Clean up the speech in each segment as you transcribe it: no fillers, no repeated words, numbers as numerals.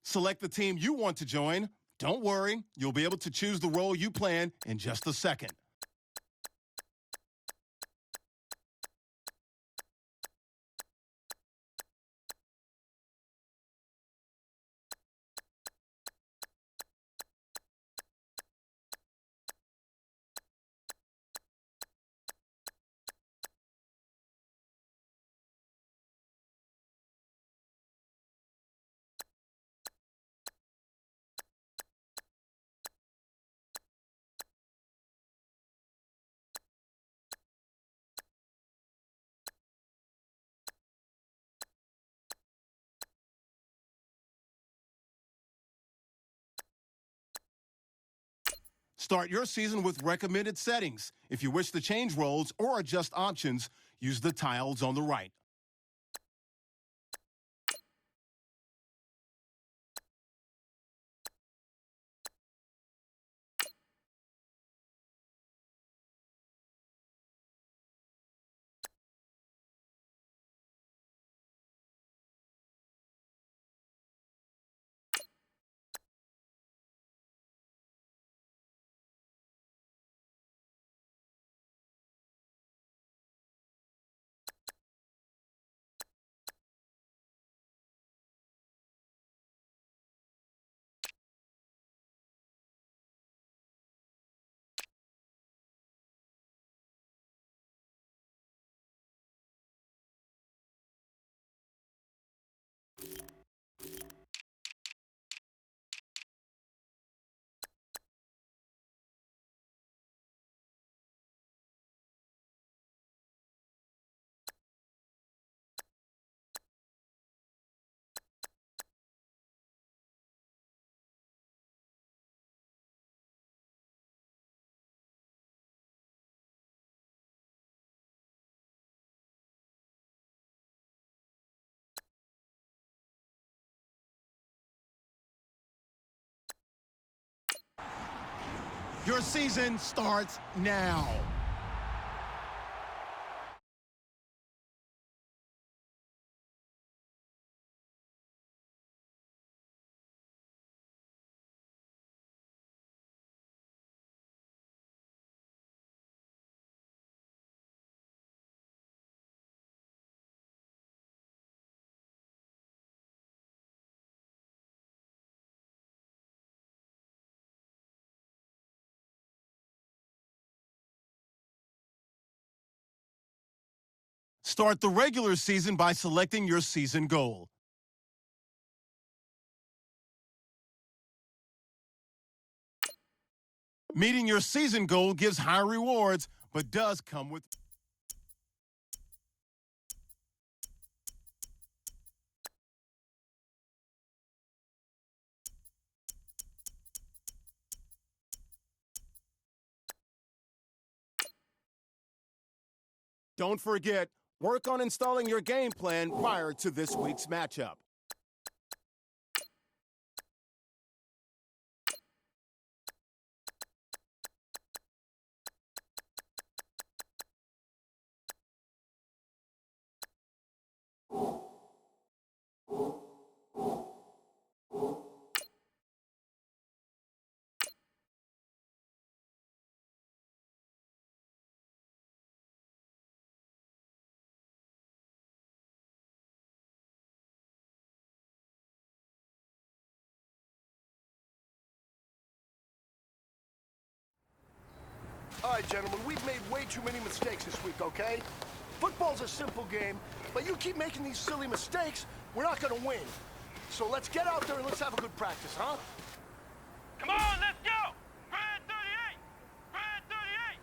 Select the team you want to join. Don't worry, you'll be able to choose the role you plan in just a second. Start your season with recommended settings. If you wish to change roles or adjust options, use the tiles on the right. Your season starts now. Start the regular season by selecting your season goal. Meeting your season goal gives high rewards, but does come with Don't forget, work on installing your game plan prior to this week's matchup. All right, gentlemen, we've made way too many mistakes this week, okay? Football's a simple game, but you keep making these silly mistakes, we're not gonna win. So let's get out there and let's have a good practice, huh? Come on, let's go! Grand 38! Grand 38!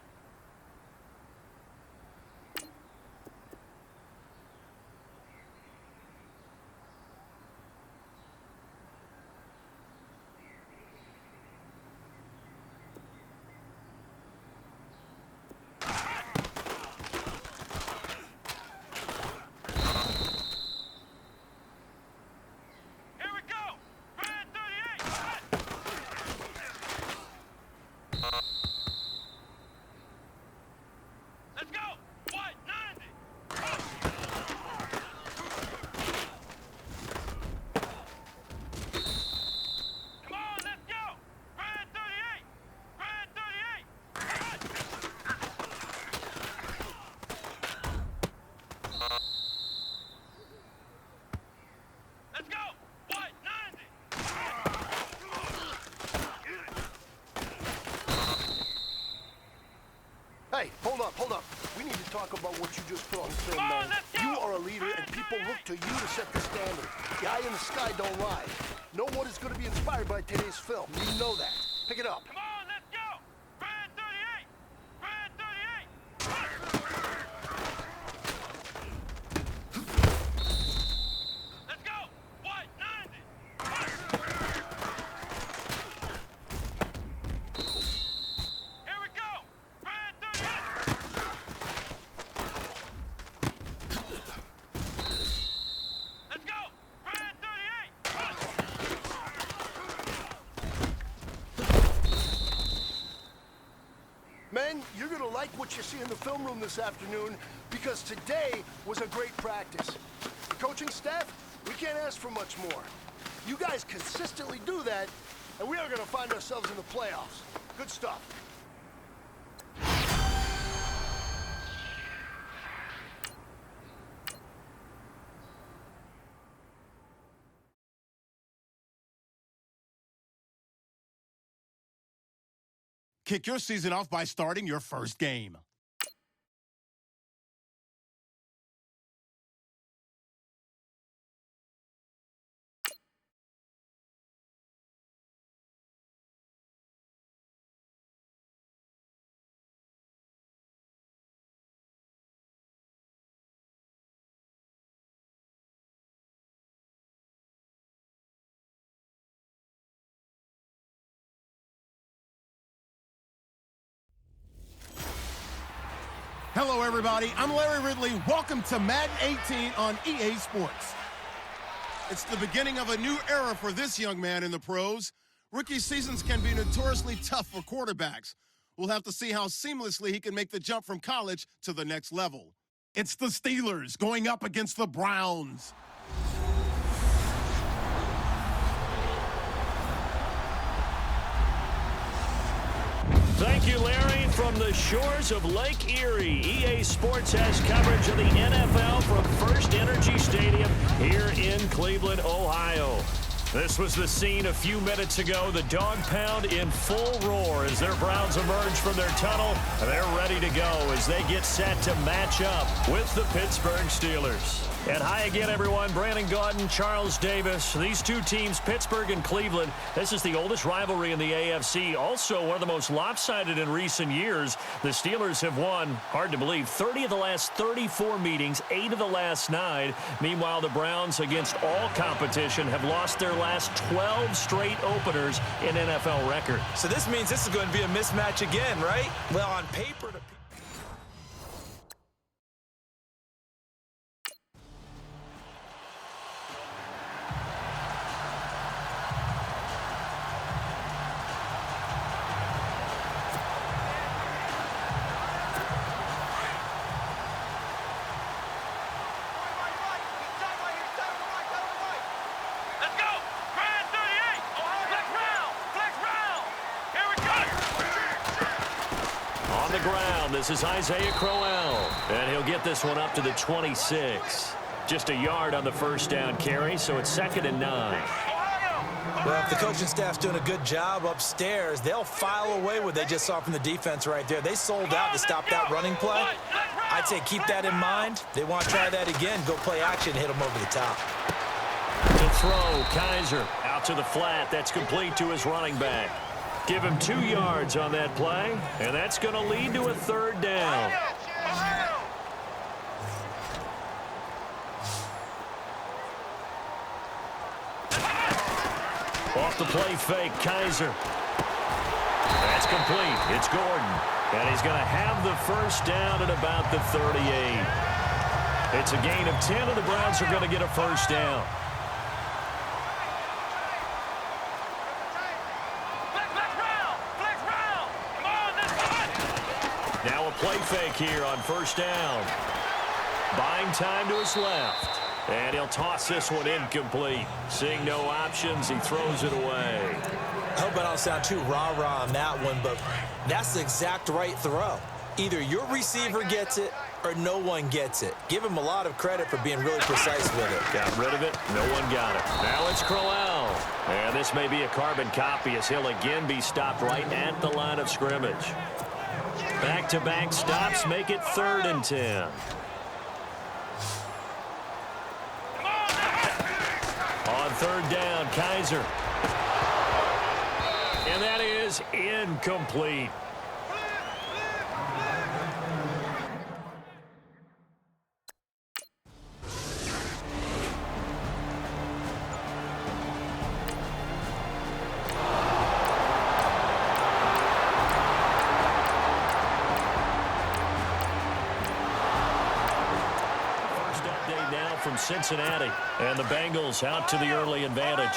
Here we go! Grand 38! Hey, hold up. We need to talk about what you just put on film, Come on, man. let's go. You are a leader, and people look to you to set the standard. The eye in the sky don't lie. No one is going to be inspired by today's film. You know that. Pick it up. Come on, let's go. Red 38. Red 38. Let's go. White 90. Here we go. Red 38. Let's go. Red 38. Men, you're going to like what you see in the film room this afternoon because today was a great practice. The coaching staff, we can't ask for much more. You guys consistently do that, and we are going to find ourselves in the playoffs. Good stuff. Kick your season off by starting your first game. Hello, everybody. I'm Larry Ridley. Welcome to Madden 18 on EA Sports. It's the beginning of a new era for this young man in the pros. Rookie seasons can be notoriously tough for quarterbacks. We'll have to see how seamlessly he can make the jump from college to the next level. It's the Steelers going up against the Browns. Thank you, Larry. From the shores of Lake Erie, EA Sports has coverage of the NFL from First Energy Stadium here in Cleveland, Ohio. This was the scene a few minutes ago. The dog pound in full roar as their Browns emerge from their tunnel. They're ready to go as they get set to match up with the Pittsburgh Steelers. And hi again, everyone. Brandon Gaudin, Charles Davis. These two teams, Pittsburgh and Cleveland, this is the oldest rivalry in the AFC. Also, one of the most lopsided in recent years. The Steelers have won, hard to believe, 30 of the last 34 meetings, 8 of the last 9. Meanwhile, the Browns, against all competition, have lost their last 12 straight openers in NFL record. So this means this is going to be a mismatch again, right? Well, on paper... Let's go. Red 38. Flex round. Flex round. Here we go. On the ground, this is Isaiah Crowell, and he'll get this one up to the 26. Just a yard on the first down carry, so it's 2nd and 9. Well, if the coaching staff's doing a good job upstairs, they'll file away what they just saw from the defense right there. They sold out to stop that running play. I'd say keep that in mind. They want to try that again, go play action, hit them over the top. To throw, Kizer out to the flat. That's complete to his running back. Give him 2 yards on that play, and that's going to lead to a 3rd down. Off the play fake, Kizer. That's complete. It's Gordon. And he's going to have the first down at about the 38. It's a gain of 10, and the Browns are going to get a first down. Now a play fake here on first down. Buying time to his left. And he'll toss this one incomplete. Seeing no options, he throws it away. I hope I don't sound too rah-rah on that one, but that's the exact right throw. Either your receiver gets it or no one gets it. Give him a lot of credit for being really precise with it. Got rid of it. No one got it. Now it's Crowell. And this may be a carbon copy as he'll again be stopped right at the line of scrimmage. Back-to-back stops make it 3rd and 10. On 3rd down, Kizer. And that is incomplete. From Cincinnati, and the Bengals out to the early advantage.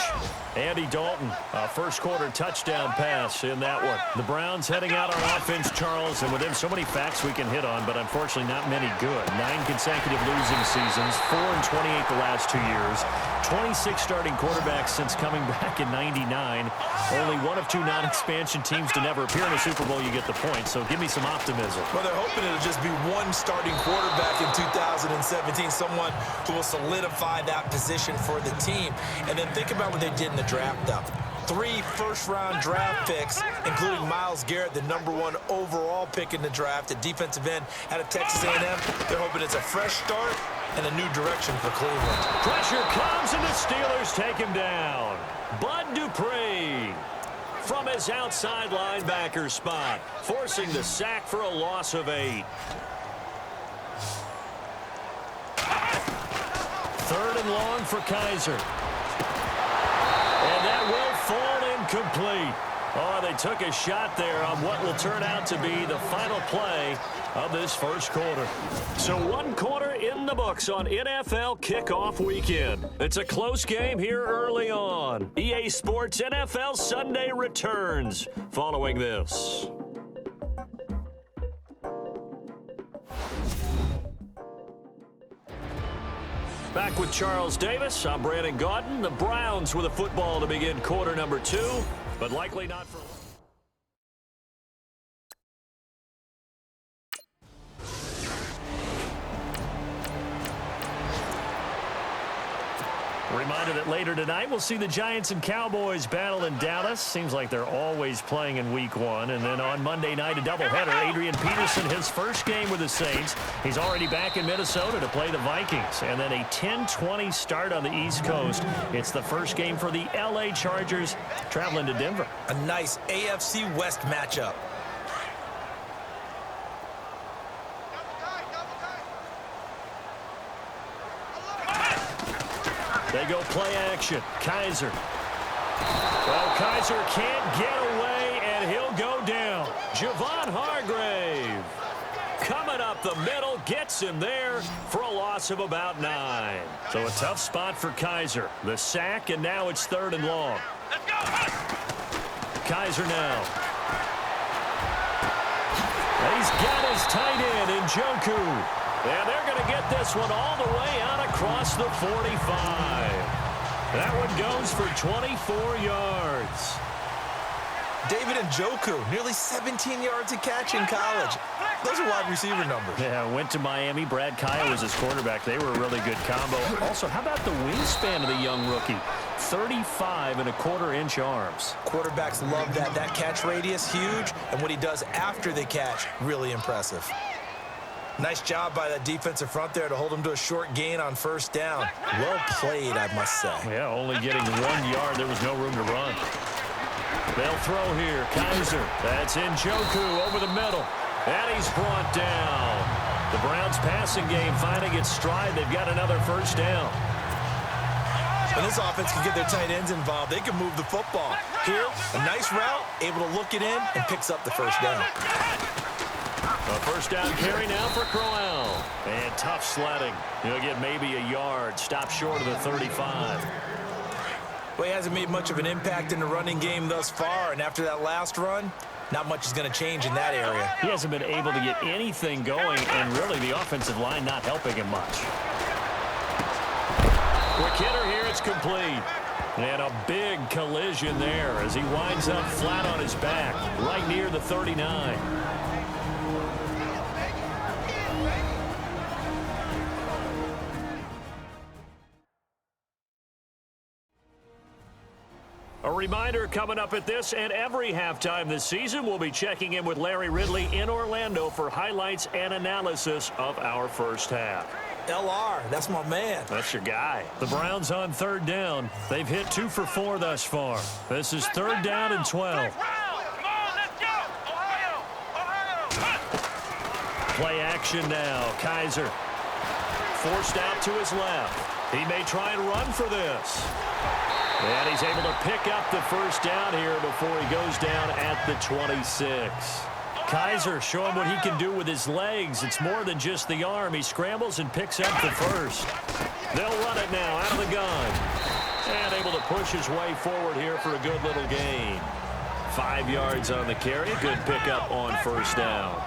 Andy Dalton, a first-quarter touchdown pass in that one. The Browns heading out on offense, Charles, and with them so many facts we can hit on, but unfortunately not many good. 9 consecutive losing seasons, 4 and 28 the last 2 years, 26 starting quarterbacks since coming back in '99. Only one of 2 non-expansion teams to never appear in a Super Bowl. You get the point, so give me some optimism. Well, they're hoping it'll just be one starting quarterback in 2017, someone who will solidify that position for the team. And then think about what they did in the draft, though. 3 first-round draft picks, including Myles Garrett, the #1 overall pick in the draft, a defensive end out of Texas A&M. They're hoping it's a fresh start and a new direction for Cleveland. Pressure comes, and the Steelers take him down. Bud Dupree from his outside linebacker spot, forcing the sack for a loss of 8. 3rd and long for Kizer. And that will fall incomplete. Oh, they took a shot there on what will turn out to be the final play of this first quarter. So 1 quarter in the books on NFL kickoff weekend. It's a close game here early on. EA Sports NFL Sunday returns following this. Back with Charles Davis, I'm Brandon Gaudin. The Browns with a football to begin quarter number 2, but likely not for long. Reminder that later tonight we'll see the Giants and Cowboys battle in Dallas. Seems like they're always playing in week 1. And then on Monday night, a doubleheader. Adrian Peterson, his first game with the Saints. He's already back in Minnesota to play the Vikings. And then a 10:20 start on the East Coast. It's the first game for the LA Chargers traveling to Denver. A nice AFC West matchup. They go play action. Kizer. Well, Kizer can't get away, and he'll go down. Javon Hargrave coming up the middle, gets him there for a loss of about 9. So a tough spot for Kizer. The sack, and now it's 3rd and long. Let's go! Kizer now. He's got his tight end in Njoku. And they're going to get this one all the way out across the 45. That one goes for 24 yards. David Njoku, nearly 17 yards a catch in college. Those are wide receiver numbers. Yeah, went to Miami. Brad Kyle was his quarterback. They were a really good combo. Also, how about the wingspan of the young rookie? 35.25-inch arms. Quarterbacks love that. That catch radius, huge. And what he does after the catch, really impressive. Nice job by that defensive front there to hold him to a short gain on 1st down. Well played, I must say. Yeah, only getting 1 yard. There was no room to run. They'll throw here. Kizer. That's Njoku over the middle. And he's brought down. The Browns passing game finding its stride. They've got another 1st down. When this offense can get their tight ends involved, they can move the football. Here, a nice route, able to look it in, and picks up the 1st down. A 1st down carry now for Crowell. And tough sledding. He'll get maybe a yard. Stop short of the 35. Well, he hasn't made much of an impact in the running game thus far, and after that last run, not much is going to change in that area. He hasn't been able to get anything going, and really the offensive line not helping him much. Quick hitter here, it's complete. And a big collision there as he winds up flat on his back, right near the 39. A reminder, coming up at this and every halftime this season, we'll be checking in with Larry Ridley in Orlando for highlights and analysis of our first half. LR, that's my man. That's your guy. The Browns on third down. They've hit 2 for 4 thus far. This is third down and 12. Play action now. Kizer forced out to his left. He may try and run for this. And he's able to pick up the first down here before he goes down at the 26. Kizer showing what he can do with his legs. It's more than just the arm. He scrambles and picks up the first. They'll run it now out of the gun. And able to push his way forward here for a good little gain. 5 yards on the carry. Good pickup on first down.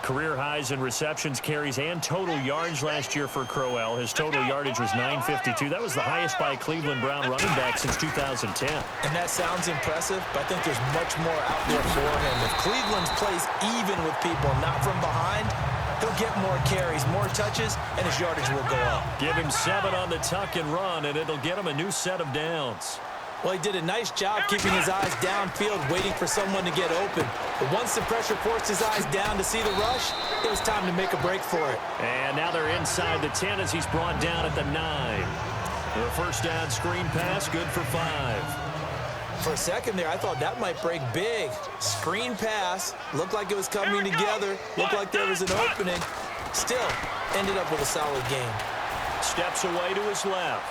Career highs in receptions, carries, and total yards last year for Crowell. His total yardage was 952. That was the highest by a Cleveland Brown running back since 2010. And that sounds impressive, but I think there's much more out there for him. If Cleveland plays even with people, not from behind, he'll get more carries, more touches, and his yardage will go up. Give him 7 on the tuck and run, and it'll get him a new set of downs. Well, he did a nice job keeping his eyes downfield, waiting for someone to get open. But once the pressure forced his eyes down to see the rush, it was time to make a break for it. And now they're inside the 10 as he's brought down at the 9. The first down screen pass, good for 5. For a second there, I thought that might break big. Screen pass, looked like it was coming together, looked like there was an opening. Still, ended up with a solid game. Steps away to his left.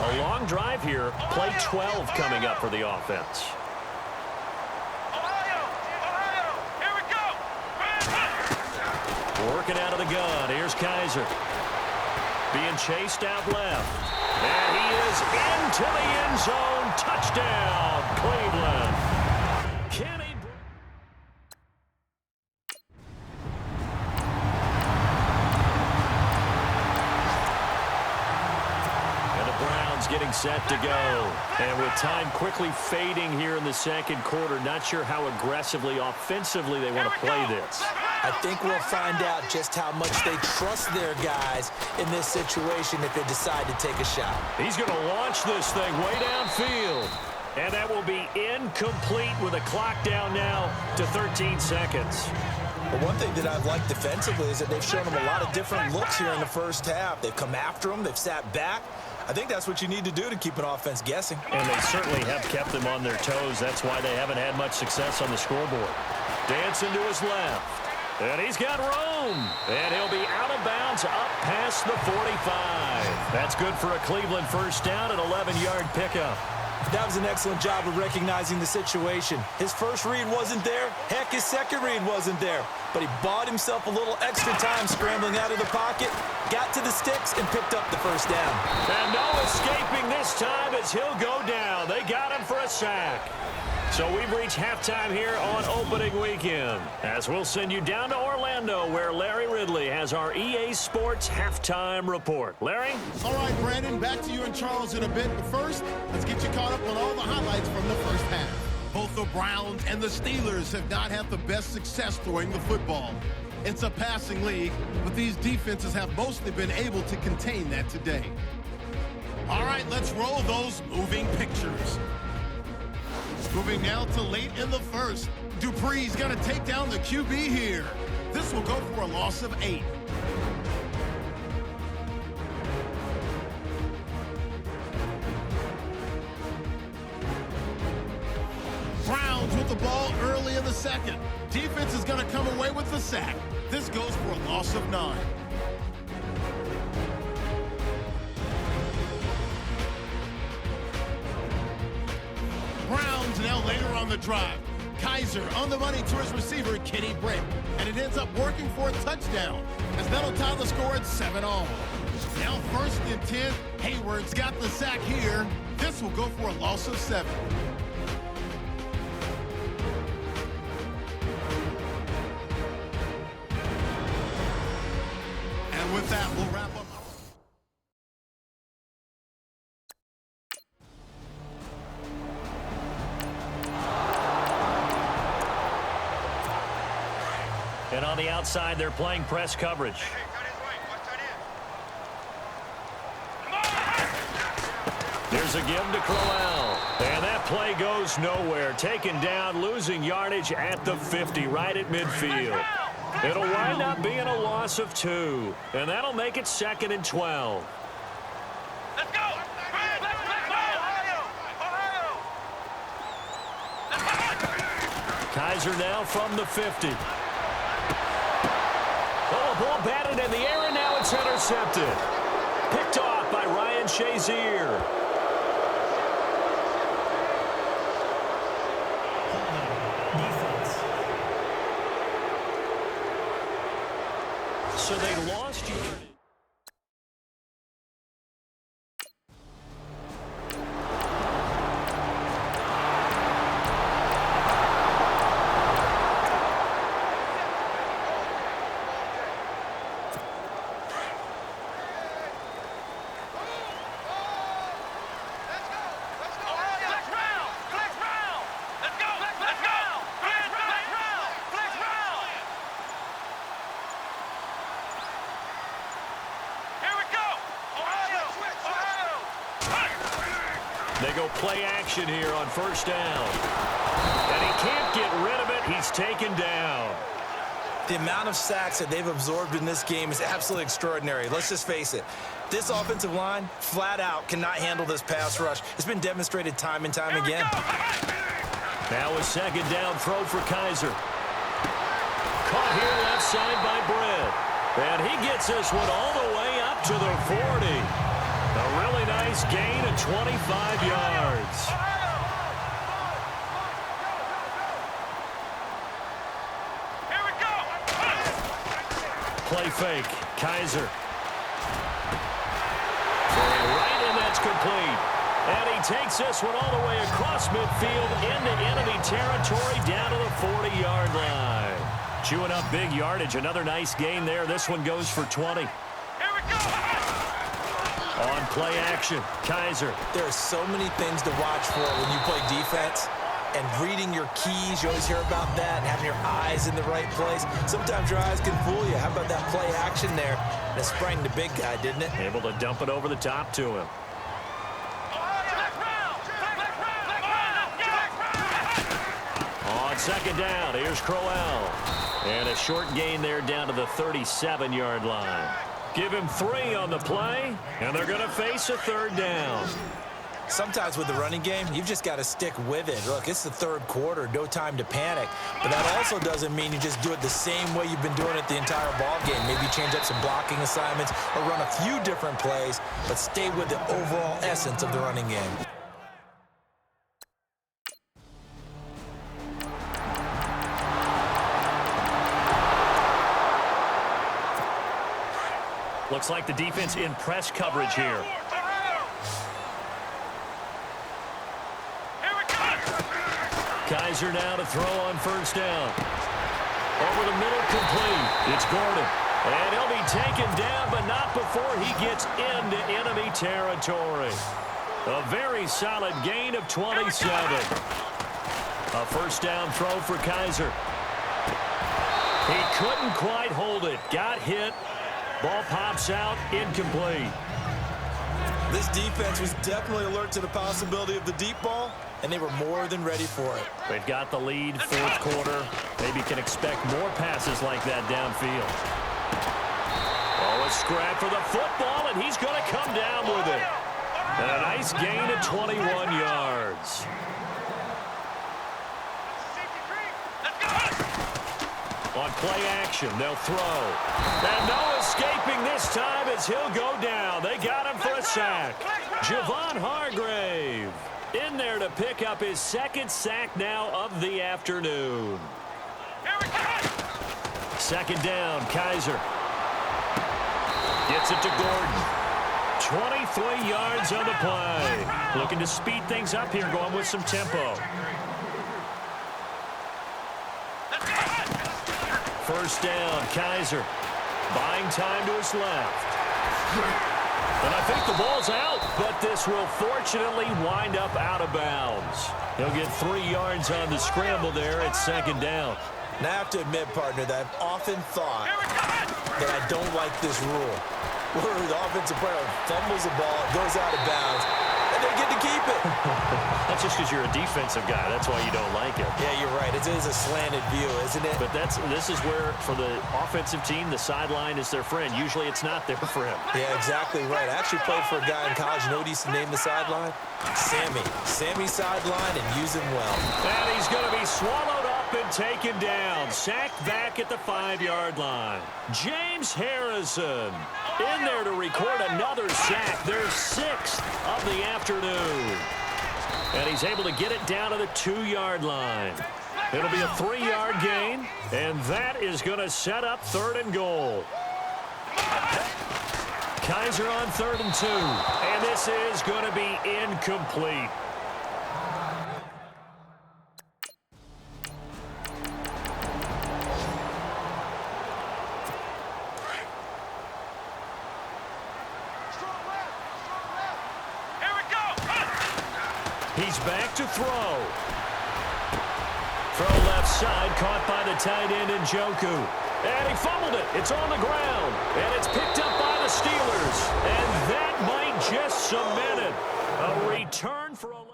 A long drive here. Play 12 coming up for the offense. Here we go. Working out of the gun. Here's Kizer. Being chased out left. And he is into the end zone. Touchdown, Cleveland. Can he... getting set to go. And with time quickly fading here in the second quarter, not sure how aggressively, offensively they want to play this. I think we'll find out just how much they trust their guys in this situation if they decide to take a shot. He's going to launch this thing way downfield. And that will be incomplete with a clock down now to 13 seconds. But one thing that I've liked defensively is that they've shown them a lot of different looks here in the first half. They've come after them. They've sat back. I think that's what you need to do to keep an offense guessing. And they certainly have kept them on their toes. That's why they haven't had much success on the scoreboard. Dancing to his left. And he's got room. And he'll be out of bounds up past the 45. That's good for a Cleveland first down, an 11-yard pickup. That was an excellent job of recognizing the situation. His first read wasn't there. Heck, his second read wasn't there. But he bought himself a little extra time scrambling out of the pocket, got to the sticks, and picked up the first down. And no escaping this time as he'll go down. They got him for a sack. So we've reached halftime here on opening weekend, as we'll send you down to Orlando, where Larry Ridley has our EA Sports halftime report. Larry? All right, Brandon, back to you and Charles in a bit. But first, let's get you caught up on all the highlights from the first half. Both the Browns and the Steelers have not had the best success throwing the football. It's a passing league, but these defenses have mostly been able to contain that today. All right, let's roll those moving pictures. Moving now to late in the first. Dupree's going to take down the QB here. This will go for a loss of 8. Browns with the ball early in the second. Defense is going to come away with the sack. This goes for a loss of 9. Browns now later on the drive. Kizer on the money to his receiver, Kenny Britt. And it ends up working for a touchdown, as that'll tie the score at 7-all. Now first and 10. Hayward's got the sack here. This will go for a loss of 7. And with that, we'll wrap up. And on the outside, they're playing press coverage. Here's a give to Crowell. And that play goes nowhere. Taken down, losing yardage at the 50, right at midfield. It'll wind up being a loss of 2. And that'll make it 2nd and 12. Let's go! Kizer now from the 50. Oh, a ball batted in the air, and now it's intercepted. Picked off by Ryan Shazier. So they lost yardage. They go play action here on first down. And he can't get rid of it. He's taken down. The amount of sacks that they've absorbed in this game is absolutely extraordinary. Let's just face it. This offensive line, flat out, cannot handle this pass rush. It's been demonstrated time and time again. Now a second down throw for Kizer. Caught here left side by Britt. And he gets this one all the way up to the 40. A really nice gain of 25 yards. Here we go! Play fake. Kizer. Right, and that's complete. And he takes this one all the way across midfield into enemy territory down to the 40-yard line. Chewing up big yardage. Another nice gain there. This one goes for 20. Here we go! On play action, Kizer. There are so many things to watch for when you play defense. And reading your keys, you always hear about that, and having your eyes in the right place. Sometimes your eyes can fool you. How about that play action there? And it sprang the big guy, didn't it? Able to dump it over the top to him. On second down, here's Crowell. And a short gain there down to the 37-yard line. Give him 3 on the play, and they're going to face a third down. Sometimes with the running game, you've just got to stick with it. Look, it's the third quarter, no time to panic. But that also doesn't mean you just do it the same way you've been doing it the entire ball game. Maybe change up some blocking assignments or run a few different plays, but stay with the overall essence of the running game. Looks like the defense in press coverage here. Kizer now to throw on first down. Over the middle, complete. It's Gordon. And he'll be taken down, but not before he gets into enemy territory. A very solid gain of 27. A first down throw for Kizer. He couldn't quite hold it. Got hit. Ball pops out, incomplete. This defense was definitely alert to the possibility of the deep ball, and they were more than ready for it. They've got the lead, fourth quarter. Maybe can expect more passes like that downfield. Oh, a scrap for the football, and he's going to come down with it. And a nice gain of 21 yards. On play action, they'll throw. And no escaping this time as he'll go down. They got him for a sack. Javon Hargrave in there to pick up his second sack now of the afternoon. Second down, Kizer. Gets it to Gordon. 23 yards on the play. Looking to speed things up here, going with some tempo. First down, Kizer. Buying time to his left. And I think the ball's out, but this will fortunately wind up out of bounds. He'll get 3 yards on the scramble there at second down. And I have to admit, partner, that I've often thought that I don't like this rule, where the offensive player fumbles the ball, goes out of bounds, and they get to keep it. That's just because you're a defensive guy. That's why you don't like it. Yeah, you're right. It is a slanted view, isn't it? But this is where, for the offensive team, the sideline is their friend. Usually it's not there for him. Yeah, exactly right. I actually played for a guy in college. You know what he used to name the sideline? Sammy. Sammy sideline, and use him well. And he's going to be swallowed up and taken down. Sacked back at the 5-yard line. James Harrison in there to record another sack. Their 6th of the afternoon. And he's able to get it down to the 2-yard line. It'll be a 3-yard gain, and that is going to set up 3rd and goal. Kizer on 3rd and 2, and this is going to be incomplete. He's back to throw. Throw left side, caught by the tight end Njoku. And he fumbled it. It's on the ground. And it's picked up by the Steelers. And that might just cement it. A return for a...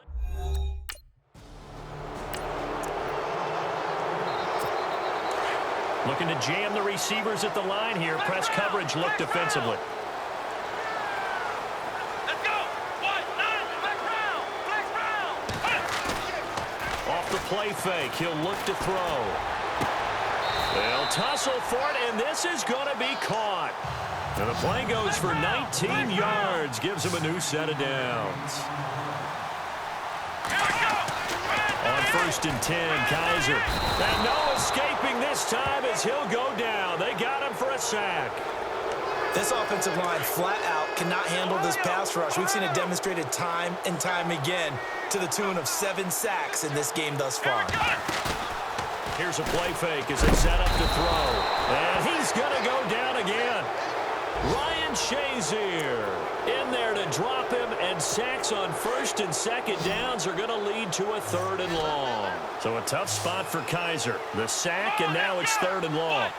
Looking to jam the receivers at the line here. Press coverage look defensively. Play fake. He'll look to throw. They'll tussle for it, and this is going to be caught. And the play goes for 19 yards. Gives him a new set of downs. On 1st and 10, Kizer. And no escaping this time as he'll go down. They got him for a sack. This offensive line flat out cannot handle this pass rush. We've seen it demonstrated time and time again to the tune of 7 sacks in this game thus far. Here's a play fake as they set up to throw. And he's going to go down again. Ryan Shazier in there to drop him, and sacks on 1st and 2nd downs are going to lead to a 3rd and long. So a tough spot for Kizer. The sack, and now it's 3rd and long.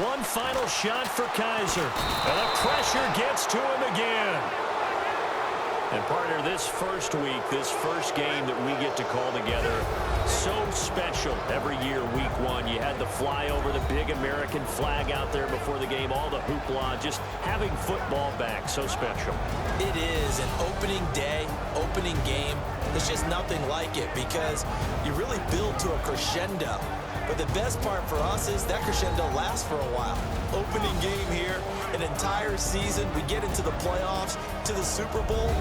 One final shot for Kizer. And the pressure gets to him again. And partner, this first week, this first game that we get to call together, so special every year, week 1. You had the flyover, the big American flag out there before the game, all the hoopla, just having football back, so special. It is an opening day, opening game. There's just nothing like it because you really build to a crescendo. But the best part for us is that crescendo lasts for a while. Opening game here, an entire season. We get into the playoffs, to the Super Bowl.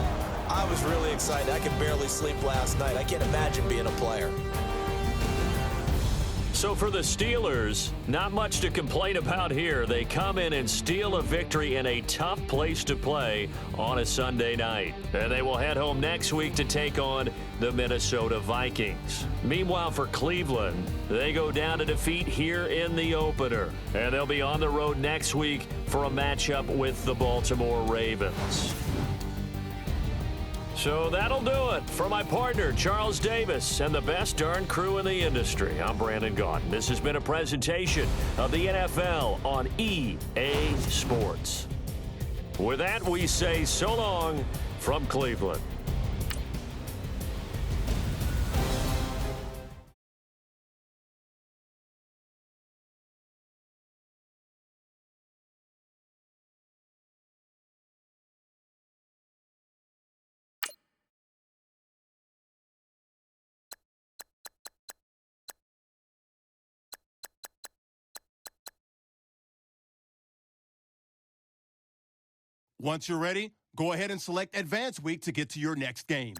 I was really excited. I could barely sleep last night. I can't imagine being a player. So for the Steelers, not much to complain about here. They come in and steal a victory in a tough place to play on a Sunday night. And they will head home next week to take on the Minnesota Vikings. Meanwhile, for Cleveland, they go down to defeat here in the opener. And they'll be on the road next week for a matchup with the Baltimore Ravens. So that'll do it. For my partner, Charles Davis, and the best darn crew in the industry, I'm Brandon Gaudin. This has been a presentation of the NFL on EA Sports. With that, we say so long from Cleveland. Once you're ready, go ahead and select Advance Week to get to your next game.